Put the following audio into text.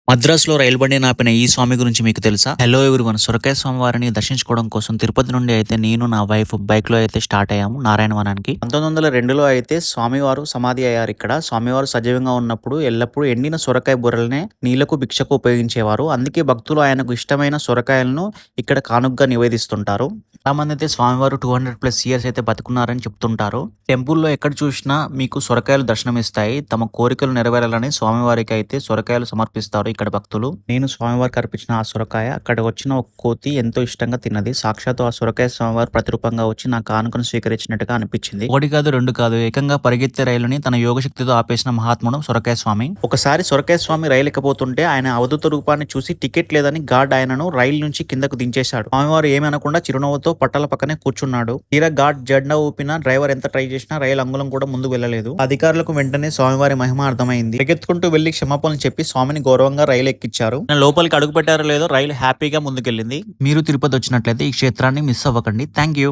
మద్రాసులో రైలు బండి నాపిన ఈ స్వామి గురించి మీకు తెలుసా? Hello everyone. సొరకాయ స్వామివారిని దర్శించుకోవడం కోసం తిరుపతి నుండి అయితే నేను నా వైఫ్ బైక్ లో అయితే స్టార్ట్ అయ్యాము నారాయణవనానికి. 1902లో అయితే స్వామివారు సమాధి అయ్యారు ఇక్కడ. స్వామివారు సజీవంగా ఉన్నప్పుడు ఎల్లప్పుడూ ఎండిన సొరకాయ బుర్రలనే నీళ్లకు భిక్షకు ఉపయోగించేవారు. అందుకే భక్తులు ఆయనకు ఇష్టమైన సొరకాయలను ఇక్కడ కానుకగా నివేదిస్తుంటారు. చాలా మంది అయితే స్వామివారు 200+ ఇయర్స్ అయితే బతుకున్నారని చెప్తుంటారు. టెంపుల్లో ఎక్కడ చూసినా మీకు సొరకాయలు దర్శనమిస్తాయి. తమ కోరికలు నెరవేరాలని స్వామివారికి అయితే సొరకాయలు సమర్పిస్తారు ఇక్కడ భక్తులు. నేను స్వామివారికి అర్పించిన ఆ సొరకాయ అక్కడ వచ్చిన ఒక కోతి ఎంతో ఇష్టంగా తిన్నది. సాక్షాత్తు ఆ సొరకాయ స్వామివారు ప్రతిరూపంగా వచ్చి నా కానుకను స్వీకరించినట్టుగా అనిపించింది. ఒకటి కాదు, రెండు కాదు, ఏకంగా పరిగెత్తే రైలుని తన యోగశక్తితో ఆపేసిన మహాత్ముడు సొరకాయ స్వామి. ఒకసారి సొరకాయ స్వామి రైలు ఎక్కబోతుంటే ఆయన అవధూత రూపాన్ని చూసి టికెట్ లేదని గార్డ్ ఆయనను రైలు నుంచి కిందకు దించేశాడు. స్వామివారు ఏమీ అనకుండా చిరునవ్వుతో పట్టాల పక్కనే కూర్చున్నాడు. తీరా గార్డ్ జెండా ఊపినా డ్రైవర్ ఎంత ట్రై చేసినా రైలు అంగుళం కూడా ముందు వెళ్ళలేదు. అధికారులకు వెంటనే స్వామివారి మహిమ అర్థమైంది. పరిగెత్తుకుంటూ వెళ్లి క్షమాపణలు చెప్పి స్వామిని గౌరవంగా రైలు ఎక్కించారు. లోపలికి అడుగు పెట్టారో లేదో రైలు హ్యాపీగా ముందుకెళ్ళింది. మీరు తిరుపతి వచ్చినట్లయితే ఈ క్షేత్రాన్ని మిస్ అవ్వకండి. Thank you.